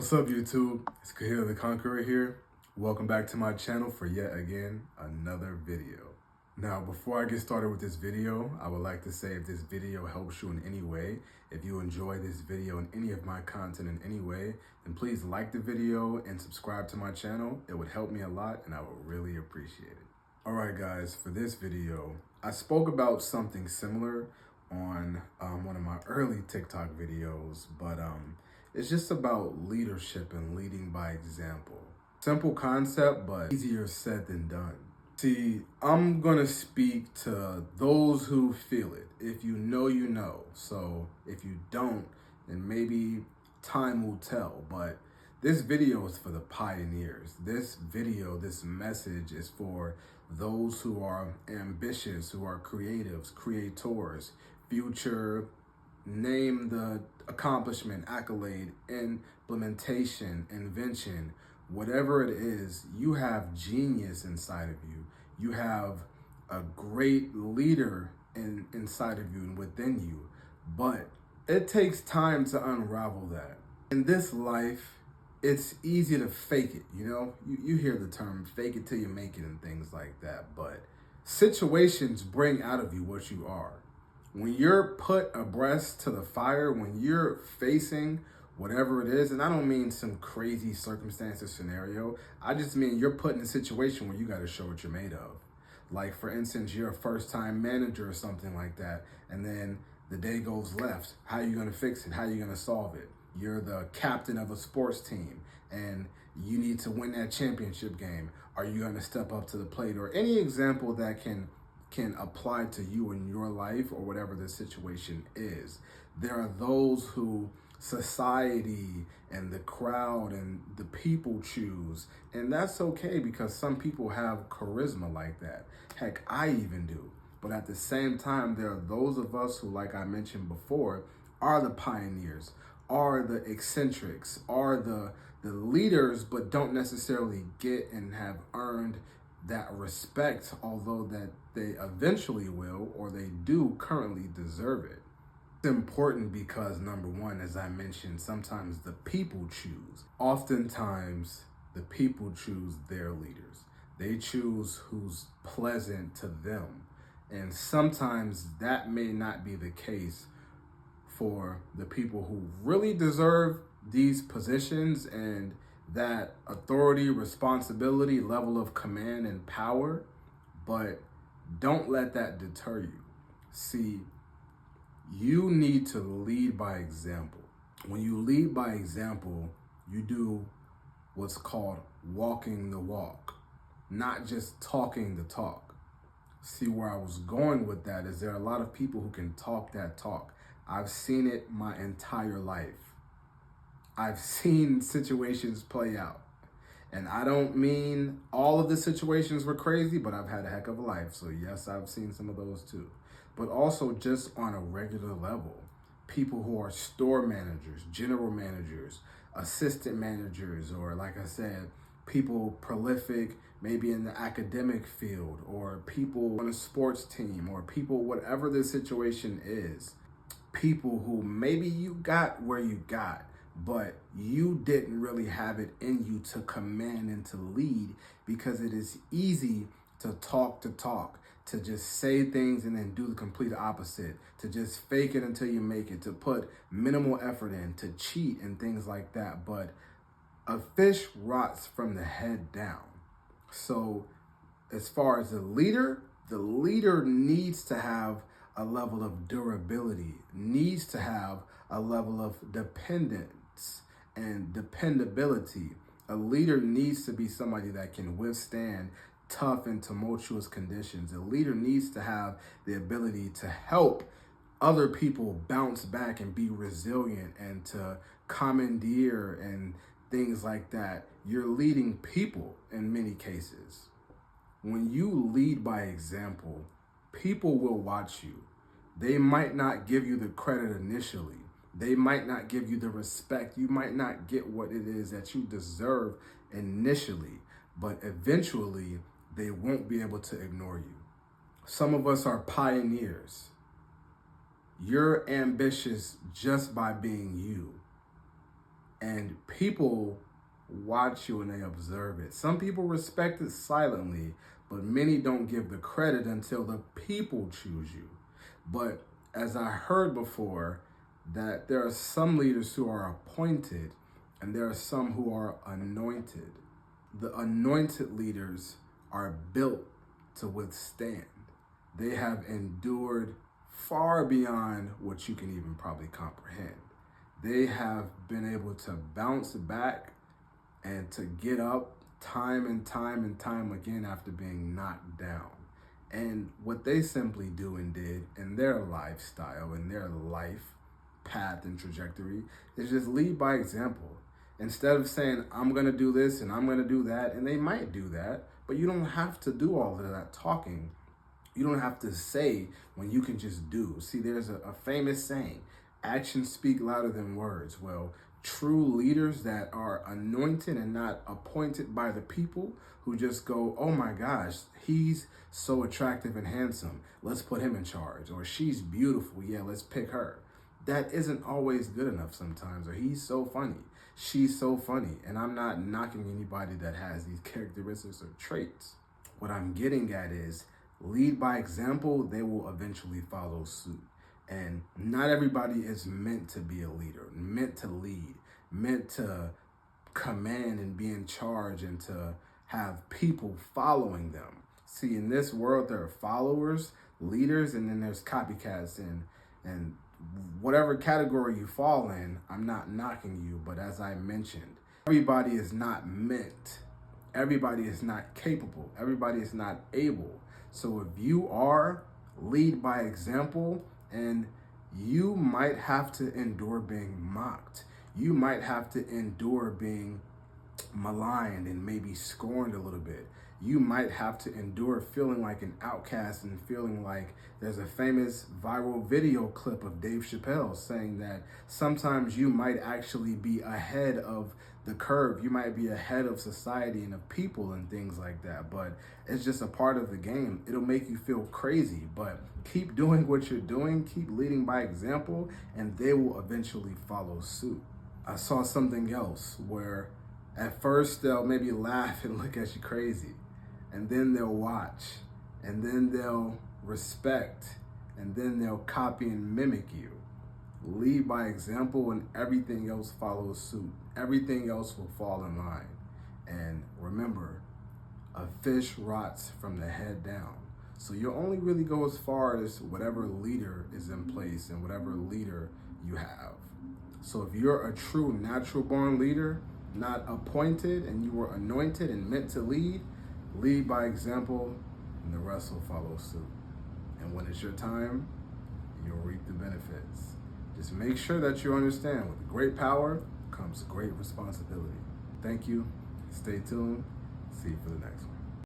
What's up, YouTube? It's QahirTheConqueror here. Welcome back to my channel for yet again another video. Now, before I get started with this video, I would like to say if this video helps you in any way, if you enjoy this video and any of my content in any way, then please like the video and subscribe to my channel. It would help me a lot and I would really appreciate it. All right, guys, for this video, I spoke about something similar on one of my early TikTok videos, but it's just about leadership and leading by example. Simple concept, but easier said than done. See, I'm gonna speak to those who feel it. If you know, you know. So if you don't, then maybe time will tell. But this video is for the pioneers. This video, this message is for those who are ambitious, who are creatives, creators, future, name the accomplishment, accolade, implementation, invention, whatever it is, you have genius inside of you. You have a great leader inside of you and within you. But it takes time to unravel that. In this life, it's easy to fake it, you know? You hear the term fake it till you make it and things like that. But situations bring out of you what you are. When you're put abreast to the fire, when you're facing whatever it is, and I don't mean some crazy circumstance or scenario, I just mean you're put in a situation where you got to show what you're made of. Like, for instance, you're a first-time manager or something like that, and then the day goes left. How are you going to fix it? How are you going to solve it? You're the captain of a sports team, and you need to win that championship game. Are you going to step up to the plate? Or any example that can apply to you in your life or whatever the situation is. There are those who society and the crowd and the people choose, and that's okay because some people have charisma like that. Heck, I even do. But at the same time, there are those of us who, like I mentioned before, are the pioneers, are the eccentrics, are the leaders, but don't necessarily get and have earned that respect, although that they eventually will, or they do currently deserve it. It's important because, number one, as I mentioned, sometimes the people choose. Oftentimes, the people choose their leaders. They choose who's pleasant to them. And sometimes that may not be the case for the people who really deserve these positions and that authority, responsibility, level of command and power, but don't let that deter you. See, you need to lead by example. When you lead by example, you do what's called walking the walk, not just talking the talk. See, where I was going with that is there are a lot of people who can talk that talk. I've seen it my entire life. I've seen situations play out. And I don't mean all of the situations were crazy, but I've had a heck of a life. So yes, I've seen some of those too. But also just on a regular level, people who are store managers, general managers, assistant managers, or like I said, people prolific, maybe in the academic field, or people on a sports team, or people, whatever the situation is, people who maybe you got where you got, but you didn't really have it in you to command and to lead, because it is easy to talk, to just say things and then do the complete opposite, to just fake it until you make it, to put minimal effort in, to cheat and things like that. But a fish rots from the head down. So as far as the leader needs to have a level of durability, needs to have a level of dependence and dependability. A leader needs to be somebody that can withstand tough and tumultuous conditions. A leader needs to have the ability to help other people bounce back and be resilient and to commandeer and things like that. You're leading people in many cases. When you lead by example, people will watch you. They might not give you the credit initially. They might not give you the respect. You might not get what it is that you deserve initially, but eventually they won't be able to ignore you. Some of us are pioneers. You're ambitious just by being you. And people watch you and they observe it. Some people respect it silently, but many don't give the credit until the people choose you. But as I heard before, that there are some leaders who are appointed and there are some who are anointed. The anointed leaders are built to withstand. They have endured far beyond what you can even probably comprehend. They have been able to bounce back and to get up time and time again after being knocked down. And what they simply do and did in their lifestyle, in their life path and trajectory, is just lead by example. Instead of saying, I'm going to do this and I'm going to do that, and they might do that, but you don't have to do all of that talking. You don't have to say when you can just do. See, there's a famous saying, actions speak louder than words. Well, true leaders that are anointed and not appointed by the people who just go, oh my gosh, he's so attractive and handsome, let's put him in charge. Or she's beautiful, yeah, let's pick her. That isn't always good enough sometimes. Or he's so funny, she's so funny. And I'm not knocking anybody that has these characteristics or traits. What I'm getting at is lead by example, they will eventually follow suit. And not everybody is meant to be a leader, meant to lead, meant to command and be in charge and to have people following them. See, in this world, there are followers, leaders, and then there's copycats. And whatever category you fall in, I'm not knocking you, but as I mentioned, everybody is not meant. Everybody is not capable. Everybody is not able. So if you are, lead by example, and you might have to endure being mocked. You might have to endure being maligned and maybe scorned a little bit. You might have to endure feeling like an outcast and feeling like there's a famous viral video clip of Dave Chappelle saying that sometimes you might actually be ahead of the curve. You might be ahead of society and of people and things like that, but it's just a part of the game. It'll make you feel crazy, but keep doing what you're doing, keep leading by example, and they will eventually follow suit. I saw something else where at first they'll maybe laugh and look at you crazy, and then they'll watch, and then they'll respect, and then they'll copy and mimic you. Lead by example and everything else follows suit. Everything else will fall in line. And remember, a fish rots from the head down. So you'll only really go as far as whatever leader is in place and whatever leader you have. So if you're a true natural born leader, not appointed, and you were anointed and meant to lead, lead by example and the rest will follow suit. And when it's your time, you'll reap the benefits. Just make sure that you understand with great power comes great responsibility. Thank you. Stay tuned. See you for the next one.